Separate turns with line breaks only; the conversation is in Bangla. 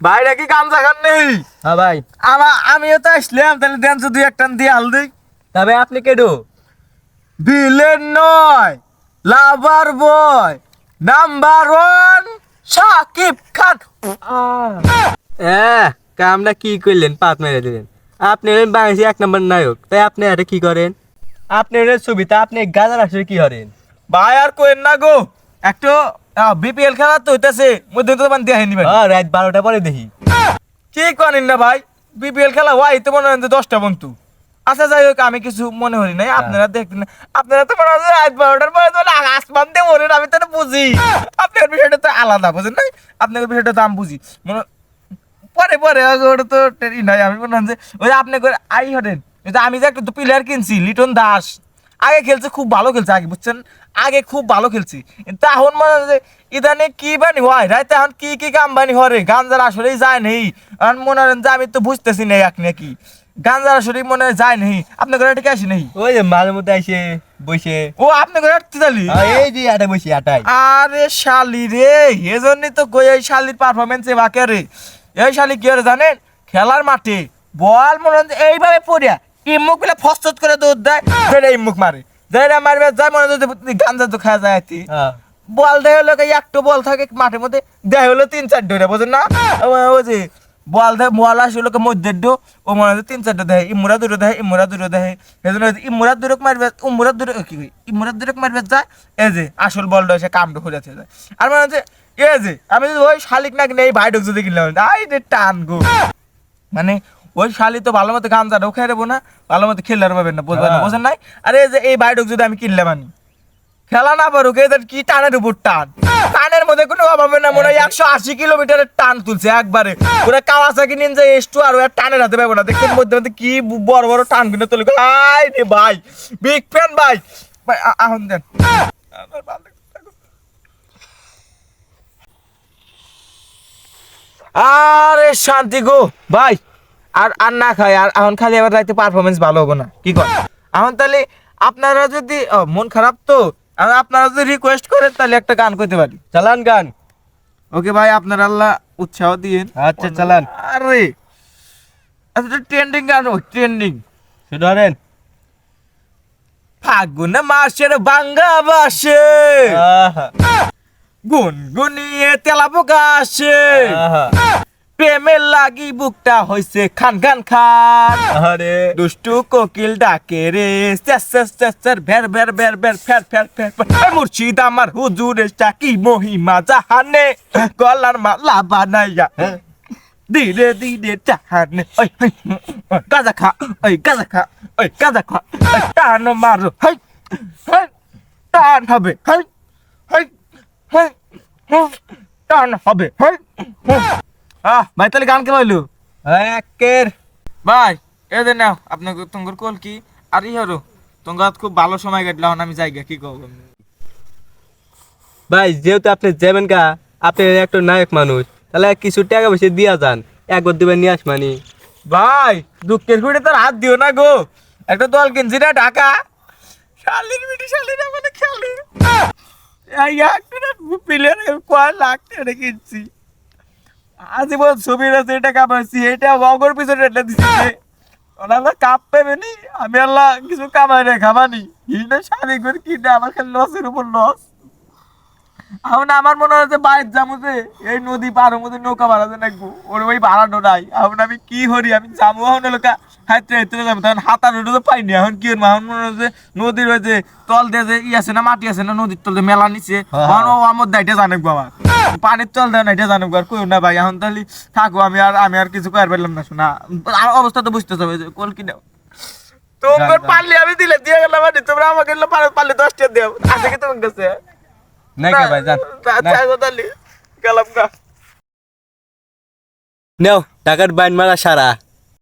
ভাইরা কি গাঞ্জা খান নেই?
হ্যাঁ ভাই।
আমিও তো আসলাম, তাহলে দেন দুই একটা দিয়ে হাল দিই।
তবে আপনি কেডো?
ভিলেন নয়, লাভার বয়, নাম্বার ওয়ান শাকিব খান।
কামটা কি করলেন? পাত মেরে দিলেন। আপনি হলেন বাংলাদেশি 1 নম্বর নায়ক, তাই আপনি এটা কি করেন? আপনি হলেন ছবিতে, আপনি গাজার আসলে কি করেন?
ভাই আর কোয়েন না গো, একটু বিপিএল খেলা তো হইতেছে, মধ্যে তো বান দিয়ে নিবেন।
রাত 12টা পরে দেখি।
কি করেন না ভাই, বিপিএল খেলা হয় তো মনে হয় 10টা বন্ধু। আচ্ছা যাই হোক, আমি কিছু মনে করি নাই, আপনারা দেখতেন। আপনারা তো মনে হয় রাত 12টার পরে তো আসমান দিয়ে মনে, আমি তো বুঝি। আপনার বিষয়টা তো আলাদা, বুঝেন নাই? আপনার বিষয়টা তো আমি বুঝি। মনে পরে পরে ওটা তো টেরি নাই। আমি মনে হয় যে ওই আপনি করে আই হরেন, আমি যে একটা প্লেয়ার কিনছি লিটন দাস, আগে খেলছে, খুব ভালো খেলছে আগে, বুঝছেন? আগে খুব ভালো খেলছি, কিন্তু এখন মনে হয় যে ইদানে কি বানি হয় রাইতে, এখন কি কি কাম বানি হরে, গাঞ্জার আসলেই যায় নেই। এখন মনে হয় যে আমি তো বুঝতেছি না এক নাকি গাঞ্জার আসলেই মনে হয় যায় নেই। আপনার ঘরে ঠিক আসি নেই?
ওই যে মাঝে মধ্যে এসে বসে।
ও আপনার ঘরে আসতে চালি?
এই যে আটা বসে আটাই।
আরে শালি রে, এজন্যই তো কই এই শালির পারফরমেন্স বাকে রে। এই শালি কি করে জানেন, খেলার মাঠে বল মনে হয় এইভাবে পড়িয়া ইমুক বলে ফসফস করে দৌড় দেয়, যেটা ইমুক মারে, যেটা মারবে যায় মনে হয় গাঞ্জা তো খাওয়া যায়। বল দেয় হলো একটু বল থাকে মাঠের মধ্যে, দেয় হলো 3-4 ধরে, বোঝেন না? ওই যে বল দেয়, বল আসে লোকে মধ্যে ও মনে হয় 3-4টা দেয়, ইমুরা দূরে দেয়, ইমুরা দূরে দেয়। সেজন্য ইমুরা দূরক মারবে, উমুরা দূরে কি ইমুরা দূরক মারবে যায়, এই যে আসল বলটা এসে কামটা করে যায়। আর মনে হচ্ছে এই যে আমি যদি ওই শালিক না কিনে এই ভাই ঢুক যদি কিনলাম, আই রে টান গো। মানে ওই শালি তো ভালো মতো গাঞ্জাটাও খেয়ে দেবো না, ভালো মতো খেলতে পারবেন না, বুঝবেন না, বোঝেন নাই? আরে এই যে এই ভাই ঢুক যদি আমি কিনলাম, আনি খেলা না পারুক, এদের কি টানের উপর টান, টানের মধ্যে কোনো অভাব না। মনে হয় 180 কিলোমিটারের টান তুলছে একবারে, পুরো কাওয়াসাকি নিনজা এস্টু আর ওর টানের হাতে পাবো না। দেখছেন মধ্যে মধ্যে কি বড় বড় টান কিনে তুলে, আই রে ভাই, বিগ ফ্যান ভাই। ভাই আহন দেন, আমার ভালো লাগছে। আরে শান্তি গো ভাই, আর আর না খাই, আর এখন খালি আবার রাইতে পারফরমেন্স ভালো হবো না, কি কর? এখন তাহলে আপনারা যদি মন খারাপ তো, আর আপনারা যদি রিকোয়েস্ট করেন তাহলে একটা গান করতে পারি।
চালান গান।
ওকে ভাই, আপনার আল্লাহ উৎসাহ দিয়েন।
আচ্ছা চালান।
আরে আচ্ছা, ট্রেন্ডিং গান, ট্রেন্ডিং
শুধরেন।
ফাগুন মাসের বাংলা বাসে গুনগুনিয়ে তেলা পোকা আসে, প্রেমের লাগি বুকটা হইছে খান খান খান।
আরে
দুষ্টু কোকিল ডাকে রে, স্যার ভের ভের ভের ভের ফের ফের ফের ফের। মুর্শিদ আমার হুজুরের চাকি মহিমা জাহানে, গলার মালা বানাইয়া ধীরে ধীরে টানে। ওই গাজা খা, ওই গাজা খা, ওই গাজা খা, টান মারো, হাই হাই টান হবে, হাই হাই হাই টান হবে, হাই। ভাই তাহলে গান কে বললো
একের
ভাই? এ দেন নাও আপনাকে তোমার কল কি আর ই হলো, তোমার খুব ভালো সময় কাটলাম, আমি যাই গা, কি কব?
ভাই যেহেতু আপনি যাবেন গা, আপনি একটা নায়ক মানুষ, তাহলে কিছু টাকা পয়সা দিয়া যান, একবার দিবেন নিয়ে আসমানি।
ভাই দুঃখের ঘুরে তার হাত দিও না গো, একটা দল কিনছি না ঢাকা, শালির মিটি শালির মানে খেলি প্লেয়ার কয় লাখ টাকা কিনছি, আজীবন ছবির আছে, এটা কামাইছি, এটা অগর পিছনে এটা দিচ্ছি, ওনারা কাপ পেবে নি, আমি আল্লাহ কিছু কামাই না খামানি, কিনে শাড়ি করে কিনে আমার খালি লসের উপর লস। এখন আমার মনে হয় যে বাইর যাবো, যে এই নদী পাড়ের মধ্যে নৌকা ভাড়াতে নাকবো, ওর ওই ভাড়ানো নাই। এখন আমি কি করি, আমি যাবো এখন এলাকা হাইতে হাইতে যাবো, তখন হাতার রোডে তো পাইনি, এখন কি করবো? এখন মনে হয় যে নদীর ওই যে তল দিয়ে যে ই আছে না, মাটি আছে না, নদীর তল দিয়ে মেলা নিচ্ছে, এখন ও আমার দায়িত্ব জানাবো, আমার পানির তল দেয় না, এটা জানাবো। আর কই না ভাই, এখন তাহলে থাকবো, আমি আর কিছু করার পারলাম না, শোনা আর অবস্থা তো বুঝতে হবে যে কল কি নাও তোমার পারলে আমি দিলে দিয়ে গেলাম, তোমরা আমাকে পারলে 10টা দেও, আছে কি তোমার কাছে?
নাই কে ভাই যান।
গেলাম গা।
নেও টাকার বাইন মারা সারা।